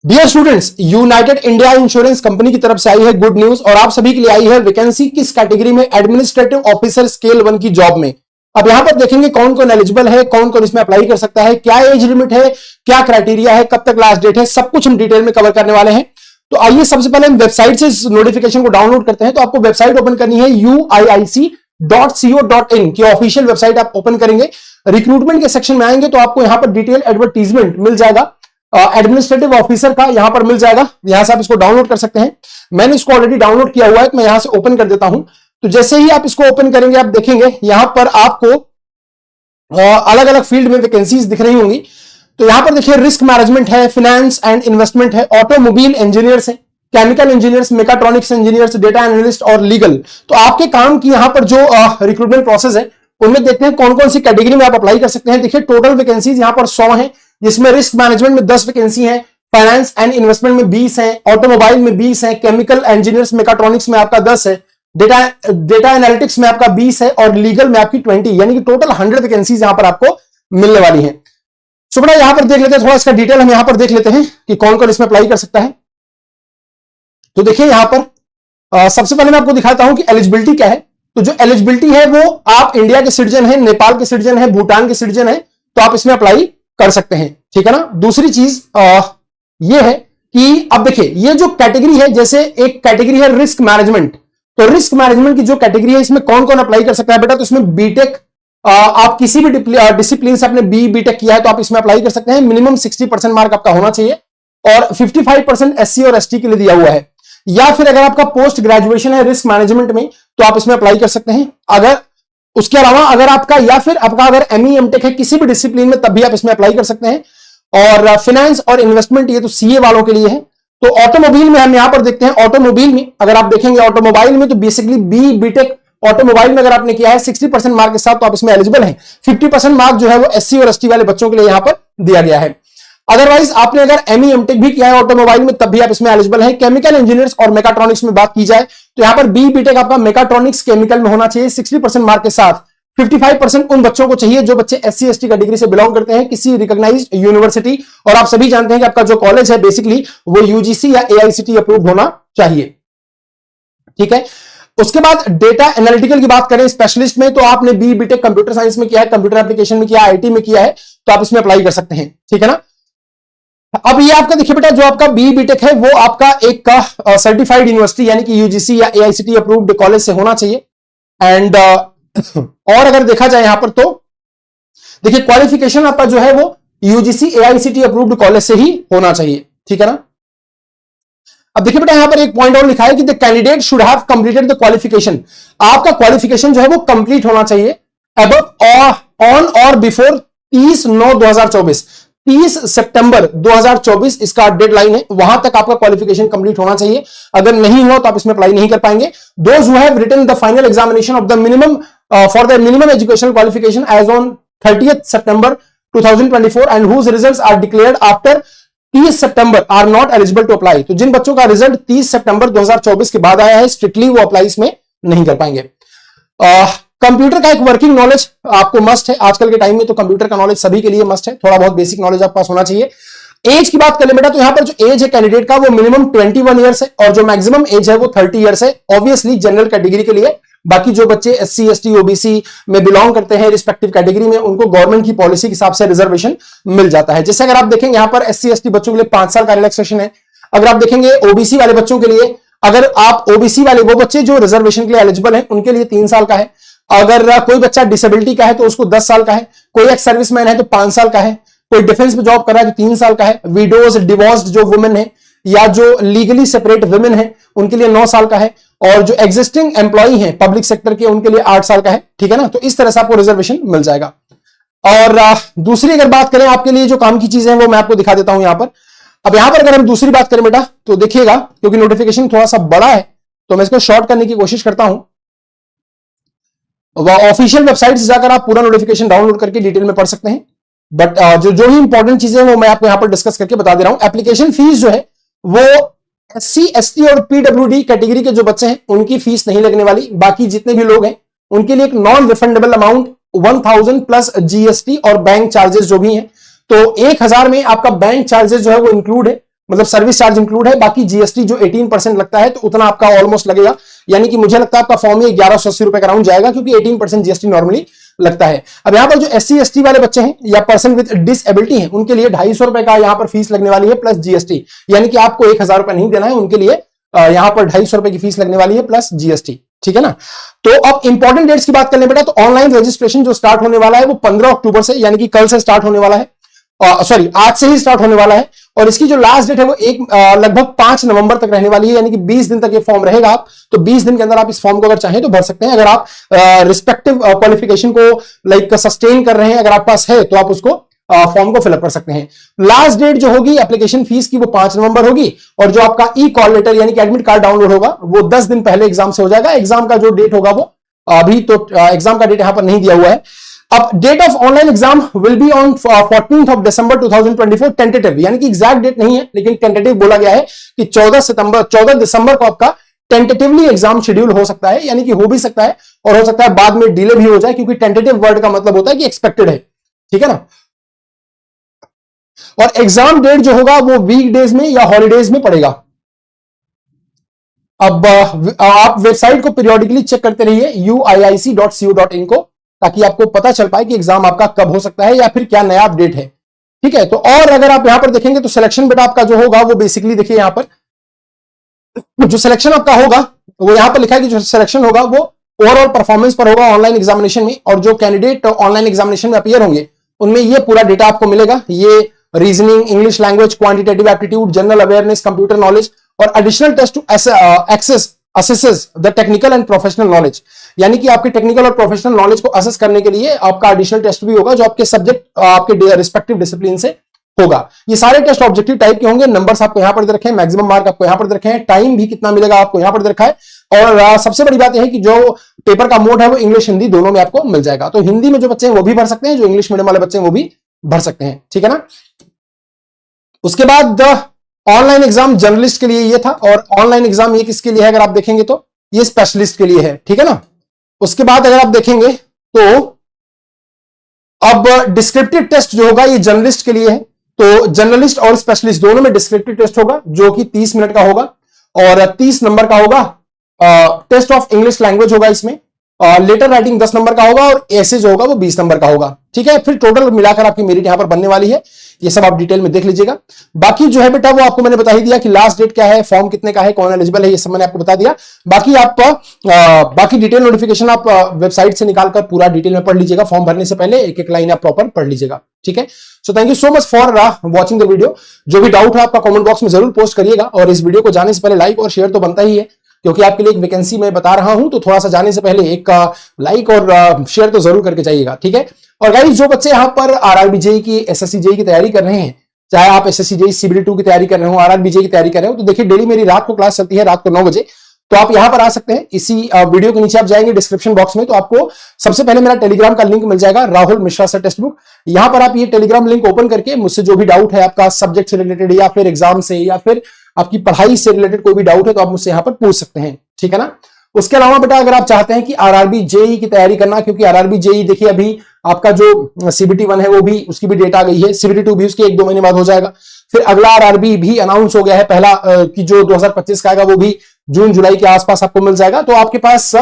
Dear students, united India insurance company की तरफ से आई है गुड न्यूज और आप सभी के लिए आई है वैकेंसी किस कैटेगरी में, एडमिनिस्ट्रेटिव ऑफिसर स्केल 1 की जॉब में। अब यहां पर देखेंगे कौन कौन एलिजिबल है, कौन कौन इसमें अप्लाई कर सकता है, क्या एज लिमिट है, क्या क्राइटेरिया है, कब तक लास्ट डेट है, सब कुछ हम डिटेल में कवर करने वाले हैं। तो आइए सबसे पहले हम वेबसाइट से इस नोटिफिकेशन को डाउनलोड करते हैं। तो आपको वेबसाइट ओपन करनी है uiic.co.in की ऑफिशियल वेबसाइट आप ओपन करेंगे। रिक्रूटमेंट के सेक्शन में आएंगे तो आपको यहां पर डिटेल एडवर्टीजमेंट मिल जाएगा, एडमिनिस्ट्रेटिव ऑफिसर का यहां पर मिल जाएगा। यहां से आप इसको डाउनलोड कर सकते हैं। मैंने इसको ऑलरेडी डाउनलोड किया हुआ है तो मैं यहां से ओपन कर देता हूं। तो जैसे ही आप इसको ओपन करेंगे आप देखेंगे यहां पर आपको अलग अलग फील्ड में वैकेंसीज दिख रही होंगी। तो यहां पर देखिए रिस्क मैनेजमेंट है, फाइनेंस एंड इन्वेस्टमेंट है, ऑटोमोबाइल इंजीनियर्स है, chemical engineers, mechatronics engineers, data analyst और लीगल। तो आपके काम की यहां पर जो रिक्रूटमेंट प्रोसेस है उनमें देखते हैं कौन कौन सी कैटेगरी में आप अप्लाई कर सकते हैं। देखिए टोटल वैकेंसीज यहां पर 100 है, जिसमें रिस्क मैनेजमेंट में 10 वैकेंसी है, फाइनेंस एंड इन्वेस्टमेंट में 20 है, ऑटोमोबाइल में 20 है, केमिकल इंजीनियर्स मेकाट्रॉनिक्स में आपका 10 है, डेटा एनालिटिक्स में आपका 20 है और लीगल में आपकी 20, यानी कि टोटल 100 वैकेंसीज यहां पर आपको मिलने वाली हैं। सो बेटा यहां पर देख लेते हैं थोड़ा इसका डिटेल, हम यहां पर देख लेते हैं कि कौन कौन इसमें अप्लाई कर सकता है। तो देखिए यहां पर सबसे पहले मैं आपको दिखाता हूं कि एलिजिबिलिटी क्या है। तो जो एलिजिबिलिटी है वो आप इंडिया के सिटीजन है, नेपाल के सिटीजन है, भूटान के सिटीजन है, तो आप इसमें अप्लाई कर सकते हैं, ठीक है ना। दूसरी चीज ये है कि अब देखिए ये जो कैटेगरी है, जैसे एक कैटेगरी है रिस्क मैनेजमेंट, तो रिस्क मैनेजमेंट की जो कैटेगरी है इसमें कौन कौन अप्लाई कर सकता है बेटा। तो इसमें बीटेक, आप किसी भी डिसिप्लिन से आपने बीटेक किया है तो आप इसमें अप्लाई कर सकते हैं। मिनिमम 60% मार्क आपका होना चाहिए और 55% एससी और एसटी के लिए दिया हुआ है। या फिर अगर आपका पोस्ट ग्रेजुएशन है रिस्क मैनेजमेंट में तो आप इसमें अप्लाई कर सकते हैं। अगर उसके अलावा अगर आपका या फिर आपका अगर एमई एमटेक है किसी भी डिसिप्लिन में तब भी आप इसमें अप्लाई कर सकते हैं। और फाइनेंस और इन्वेस्टमेंट ये तो सीए वालों के लिए है। तो ऑटोमोबाइल में हम यहां पर देखते हैं, ऑटोमोबाइल में अगर आप देखेंगे ऑटोमोबाइल में तो बेसिकली बीटेक ऑटोमोबाइल में अगर आपने किया है 60% मार्क के साथ तो आप इसमें एलिजिबल हैं। 50% मार्क जो है वो एससी और एसटी वाले बच्चों के लिए यहां पर दिया गया है। अदरवाइज आपने अगर एमई एमटेक भी किया है ऑटोमोबाइल में तब भी आप इसमें एलिजिबल हैं। केमिकल इंजीनियर्स और मेकाट्रॉनिक्स में बात की जाए तो यहां पर बीटेक आपका मेकाट्रॉनिक्स केमिकल में होना चाहिए 60% मार्क के साथ। 55% उन बच्चों को चाहिए जो बच्चे एससी एसटी कैटेगरी से बिलोंग करते हैं किसी रिकॉग्नाइज्ड यूनिवर्सिटी, और आप सभी जानते हैं कि आपका जो कॉलेज है बेसिकली वो यूजीसी या एआईसीटी अप्रूव होना चाहिए, ठीक है। उसके बाद डेटा एनालिटिकल की बात करें स्पेशलिस्ट में, तो आपने बीटेक कंप्यूटर साइंस में किया है, कंप्यूटर एप्लीकेशन में किया है, आईटी में किया है, तो आप इसमें अप्लाई कर सकते हैं, ठीक है ना। अब ये आपका देखिए बेटा जो आपका बीटेक है वो आपका एक का सर्टिफाइड यूनिवर्सिटी यानी कि यूजीसी या एआईसीटी अप्रूव्ड कॉलेज से होना चाहिए। एंड और अगर देखा जाए यहां पर तो देखिए क्वालिफिकेशन आपका जो है वो यूजीसी एआईसीटी अप्रूव्ड कॉलेज से ही होना चाहिए, ठीक है ना। अब देखिए बेटा यहां पर एक पॉइंट और लिखा है कि the candidate should have completed the qualification. आपका क्वालिफिकेशन जो है वो कंप्लीट होना चाहिए अबव ऑन और बिफोर 30/9/2024, 30 सितंबर 2024 इसका डेडलाइन है, वहां तक आपका क्वालिफिकेशन कंप्लीट होना चाहिए। अगर नहीं हुआ तो आप इसमें अप्लाई नहीं कर पाएंगे। Those who have written the final examination of the minimum for the minimum educational qualification as on 30th September 2024 and whose results are declared after 30 सितंबर are not eligible to apply. तो जिन बच्चों का result 30 सितंबर 2024 के बाद आया है strictly वो अप्लाई इसमें नहीं कर पाएंगे। कंप्यूटर का एक वर्किंग नॉलेज आपको मस्ट है, आजकल के टाइम में तो कंप्यूटर का नॉलेज सभी के लिए मस्ट है, थोड़ा बहुत बेसिक नॉलेज आपके पास होना चाहिए। एज की बात कर ले बेटा तो यहां पर जो एज है कैंडिडेट का वो मिनिमम 21 ईयर्स है और जो मैक्सिमम एज है वो 30 ईयर्स है, ऑब्वियसली जनरल कैटेगरी के लिए। बाकी जो बच्चे एससी एसटी ओबीसी में बिलोंग करते हैं रिस्पेक्टिव कैटेगरी में उनको गवर्नमेंट की पॉलिसी के हिसाब से रिजर्वेशन मिल जाता है। जैसे अगर आप देखेंगे यहां पर एससी एसटी बच्चों के लिए 5 साल का रिलैक्सेशन है। अगर आप देखेंगे ओबीसी वाले बच्चों के लिए, अगर आप ओबीसी वाले वो बच्चे जो रिजर्वेशन के लिए एलिजिबल हैं उनके लिए 3 साल का है। अगर कोई बच्चा डिसेबिलिटी का है तो उसको 10 साल का है, कोई एक्स सर्विसमैन है तो 5 साल का है, कोई डिफेंस में जॉब कर रहा है तो 3 साल का है, विडोज डिवोर्स्ड जो वुमेन है या जो लीगली सेपरेट वुमेन है उनके लिए 9 साल का है, और जो एग्जिस्टिंग एम्प्लॉई हैं पब्लिक सेक्टर के उनके लिए 8 साल का है, ठीक है ना। तो इस तरह से आपको रिजर्वेशन मिल जाएगा। और दूसरी अगर बात करें आपके लिए जो काम की चीजें हैं वो मैं आपको दिखा देता हूं यहां पर। अब यहां पर अगर हम दूसरी बात करें बेटा तो देखिएगा क्योंकि नोटिफिकेशन थोड़ा सा बड़ा है तो मैं इसको शॉर्ट करने की कोशिश करता हूं। ऑफिशियल वेबसाइट से जाकर आप पूरा नोटिफिकेशन डाउनलोड करके डिटेल में पढ़ सकते हैं, बट जो ही इंपॉर्टेंट चीजें हैं वो मैं आपको यहां पर डिस्कस करके बता दे रहा हूं। एप्लीकेशन फीस जो है वो एससी एसटी और पीडब्ल्यूडी कैटेगरी के जो बच्चे हैं उनकी फीस नहीं लगने वाली। बाकी जितने भी लोग हैं उनके लिए एक non refundable amount 1000 plus GST और बैंक चार्जेस जो भी हैं, तो 1000 में आपका बैंक चार्जेस जो है वो इंक्लूड है मतलब सर्विस चार्ज इंक्लूड है, बाकी जीएसटी जो 18% लगता है तो उतना आपका ऑलमोस्ट लगेगा, यानी कि मुझे लगता है आपका फॉर्म ये 1180 रुपए का राउंड जाएगा, क्योंकि 18% जीएसटी नॉर्मली लगता है। अब यहां पर जो SC ST वाले बच्चे हैं या पर्सन विद डिसेबिलिटी हैं उनके लिए 250 रुपए का यहां पर फीस लगने वाली है प्लस जीएसटी, यानी कि आपको 1000 रुपए नहीं देना है, उनके लिए यहां पर 250 रुपए की फीस लगने वाली है प्लस जीएसटी, ठीक है ना। तो अब इंपॉर्टेंट डेट्स की बात कर ले बेटा, तो ऑनलाइन रजिस्ट्रेशन जो स्टार्ट होने वाला है वो 15 अक्टूबर से, यानी कि कल से स्टार्ट होने वाला है, सॉरी आज से ही स्टार्ट होने वाला है, और इसकी जो लास्ट डेट है वो लगभग 5 नवंबर तक रहने वाली है, यानी कि 20 दिन तक ये फॉर्म रहेगा। आप तो 20 दिन के अंदर आप इस फॉर्म को अगर चाहें तो भर सकते हैं, अगर आप रिस्पेक्टिव क्वालिफिकेशन को लाइक सस्टेन कर रहे हैं, अगर आपके पास है तो आप उसको फॉर्म को फिलअप कर सकते हैं। लास्ट डेट जो होगी एप्लीकेशन फीस की वो 5 नवंबर होगी, और जो आपका ई कॉल लेटर यानी कि एडमिट कार्ड डाउनलोड होगा वो 10 दिन पहले एग्जाम से हो जाएगा। एग्जाम का जो डेट होगा वो अभी तो एग्जाम का डेट यहां पर नहीं दिया हुआ है। अब date of online exam will be on 14th of December 2024 tentative, यानी कि एग्जैक्ट डेट नहीं है लेकिन टेंटेटिव बोला गया है कि 14 दिसंबर को आपका टेंटेटिवली एग्जाम शेड्यूल हो सकता है, यानी कि हो भी सकता है और हो सकता है बाद में डिले भी हो जाए, क्योंकि टेंटेटिव वर्ड का मतलब होता है कि एक्सपेक्टेड है, ठीक है ना। और एग्जाम डेट जो होगा वो वीकडेज में या हॉलीडेज में पड़ेगा। अब आप वेबसाइट को पीरियोडिकली चेक करते रहिए uiic.co.in को, ताकि आपको पता चल पाए कि एग्जाम आपका कब हो सकता है या फिर क्या नया अपडेट है, ठीक है। तो और अगर आप यहां पर देखेंगे तो सिलेक्शन बेटा आपका जो होगा वो बेसिकली देखिए यहां पर जो सिलेक्शन आपका होगा वो यहां पर लिखा है कि जो सिलेक्शन होगा वो ओवरऑल परफॉर्मेंस पर होगा ऑनलाइन एग्जामिनेशन में, और जो कैंडिडेट ऑनलाइन एग्जामिनेशन में अपीयर होंगे उनमें ये पूरा डेटा आपको मिलेगा। ये reasoning, English language, quantitative aptitude, general awareness, computer knowledge और additional test to access assesses the technical and professional knowledge, यानी कि आपके टेक्निकल और प्रोफेशनल नॉलेज को असेस करने के लिए आपका एडिशनल टेस्ट भी होगा, जो आपके सब्जेक्ट आपके रिस्पेक्टिव डिसिप्लिन से होगा। ये सारे टेस्ट ऑब्जेक्टिव टाइप के होंगे। नंबर्स आपको यहां पर दे रखे हैं, मैक्सिमम मार्क आपको यहां पर दे रखे हैं, टाइम भी कितना मिलेगा आपको यहां पर दे रखा है, और सबसे बड़ी बात यह है कि जो पेपर का मोड है वो इंग्लिश हिंदी दोनों में आपको मिल जाएगा। तो हिंदी में जो बच्चे हैं वो भी भर सकते हैं, जो इंग्लिश मीडियम वाले बच्चे हैं वो भी भर सकते हैं, ठीक है ना। उसके बाद ऑनलाइन एग्जाम जर्नलिस्ट के लिए ये था, और ऑनलाइन एग्जाम ये किसके लिए है अगर आप देखेंगे तो ये स्पेशलिस्ट के लिए है, ठीक है ना। उसके बाद अगर आप देखेंगे तो अब डिस्क्रिप्टिव टेस्ट जो होगा ये जर्नलिस्ट के लिए है, तो जर्नलिस्ट और स्पेशलिस्ट दोनों में डिस्क्रिप्टिव टेस्ट होगा जो कि 30 मिनट का होगा, और 30 नंबर का होगा। टेस्ट ऑफ इंग्लिश लैंग्वेज होगा इसमें, लेटर राइटिंग 10 नंबर का होगा, और ऐसे जो होगा वो 20 नंबर का होगा, ठीक है। फिर टोटल मिलाकर आपकी मेरिट यहां पर बनने वाली है, ये सब आप डिटेल में देख लीजिएगा। बाकी जो है बेटा वो आपको मैंने बता ही दिया कि लास्ट डेट क्या है, फॉर्म कितने का है, कौन एलिजिबल है, ये सब मैंने आपको बता दिया। बाकी आप बाकी डिटेल नोटिफिकेशन आप वेबसाइट से निकालकर पूरा डिटेल में पढ़ लीजिएगा, फॉर्म भरने से पहले एक एक लाइन आप प्रॉपर पढ़ लीजिएगा, ठीक है। So thank you so much for watching the video. जो भी डाउट है आपका कमेंट बॉक्स में जरूर पोस्ट करिएगा, और इस वीडियो को जाने से पहले लाइक और शेयर तो बनता ही है, क्योंकि आपके लिए एक वैकेंसी मैं बता रहा हूं, तो थोड़ा सा जाने से पहले एक लाइक और शेयर तो जरूर करके जाइएगा, ठीक है। और गाइस जो बच्चे यहां पर आरआरबी जेईई की, एसएससी जेईई की तैयारी कर रहे हैं, चाहे आप एसएससी जेईई सीबीटी 2 की तैयारी कर रहे हो, आरआरबी जेईई की तैयारी कर रहे हो, तो देखिए डेली मेरी रात को क्लास चलती है, रात को 9 बजे, तो आप यहां पर आ सकते हैं। इसी वीडियो के नीचे आप जाएंगे डिस्क्रिप्शन बॉक्स में, तो आपको सबसे पहले मेरा टेलीग्राम का लिंक मिल जाएगा, Rahul Mishra sir text book. यहां पर आप ये टेलीग्राम लिंक ओपन करके मुझसे जो भी डाउट है आपका सब्जेक्ट से रिलेटेड या फिर एग्जाम से या फिर आपकी पढ़ाई से रिलेटेड कोई भी डाउट है तो आप मुझसे यहां पर पूछ सकते हैं, ठीक है ना। उसके अलावा बेटा अगर आप चाहते हैं कि आरआरबी जेईई की तैयारी करना, क्योंकि आरआरबी जेईई देखिए अभी आपका जो सीबीटी 1 है वो भी, उसकी भी डेट आ गई है, सीबीटी 2 भी उसके 1-2 महीने बाद हो जाएगा। फिर अगला आरआरबी भी अनाउंस हो गया है, पहला कि जो 2025 का आएगा वो भी जून जुलाई के आसपास आपको मिल जाएगा। तो आपके पास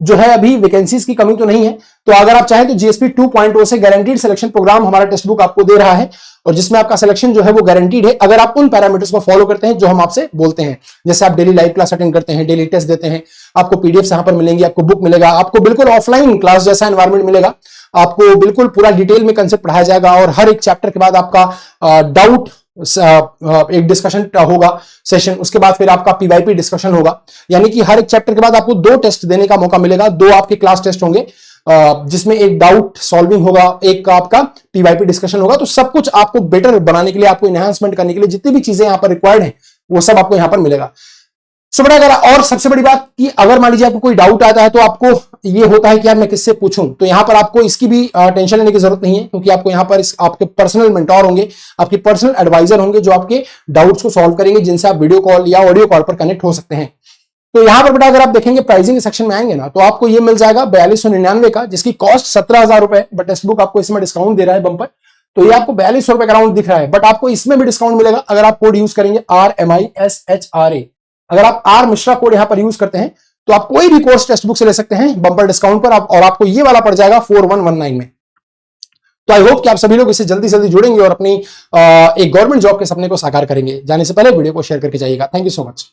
जो है अभी वैकेंसीज की कमी तो नहीं है। तो अगर आप चाहें तो जीएसपी 2.0 से गारंटीड सिलेक्शन प्रोग्राम हमारा टेक्स्ट बुक आपको दे रहा है, और जिसमें आपका सिलेक्शन जो है वो गारंटीड है अगर आप उन पैरामीटर्स को फॉलो करते हैं जो हम आपसे बोलते हैं। जैसे आप डेली लाइव क्लास अटेंड करते हैं, डेली टेस्ट देते हैं, आपको पीडीएफ यहां पर मिलेंगी, आपको बुक मिलेगा, आपको बिल्कुल ऑफलाइन क्लास जैसा एनवायरमेंट मिलेगा, आपको बिल्कुल पूरा डिटेल में कंसेप्ट पढ़ाया जाएगा, और हर एक चैप्टर के बाद आपका डाउट एक डिस्कशन होगा सेशन, उसके बाद फिर आपका पीवाईपी डिस्कशन होगा, यानी कि हर एक चैप्टर के बाद आपको 2 टेस्ट देने का मौका मिलेगा, 2 आपके क्लास टेस्ट होंगे, जिसमें एक डाउट सॉल्विंग होगा, एक आपका पीवाईपी डिस्कशन होगा। तो सब कुछ आपको बेटर बनाने के लिए, आपको एनहांसमेंट करने के लिए जितनी भी चीजें यहां पर रिक्वायर्ड है वो सब आपको यहां पर मिलेगा। सो बड़ा अगर, और सबसे बड़ी बात कि अगर मान लीजिए आपको कोई डाउट आता है तो आपको ये होता है कि यार मैं किससे पूछूं, तो यहां पर आपको इसकी भी टेंशन लेने की जरूरत नहीं है, क्योंकि आपको यहां पर आपके पर्सनल मेंटोर होंगे, आपके पर्सनल एडवाइजर होंगे जो आपके डाउट्स को सॉल्व करेंगे, जिनसे आप वीडियो कॉल या ऑडियो कॉल पर कनेक्ट हो सकते हैं। तो यहां पर बेटा अगर आप देखेंगे प्राइसिंग सेक्शन में आएंगे ना, तो आपको ये मिल जाएगा 4299 का, जिसकी कॉस्ट 17,000 रुपए, बट टेक्स्ट बुक आपको इसमें डिस्काउंट दे रहा है बंपर, तो ये आपको 42 रुपए का अराउंड दिख रहा है, बट आपको इसमें भी डिस्काउंट मिलेगा अगर आप कोड यूज करेंगे RMISHRA। अगर आप आर मिश्रा कोड यहां पर यूज करते हैं तो आप कोई भी कोर्स टेक्स्ट बुक से ले सकते हैं बंपर डिस्काउंट पर, और आपको ये वाला पड़ जाएगा 4119 में। तो आई होप कि आप सभी लोग इससे जल्दी से जल्दी जुड़ेंगे और अपनी एक गवर्नमेंट जॉब के सपने को साकार करेंगे। जाने से पहले वीडियो को शेयर करके जाइएगा। Thank you so much.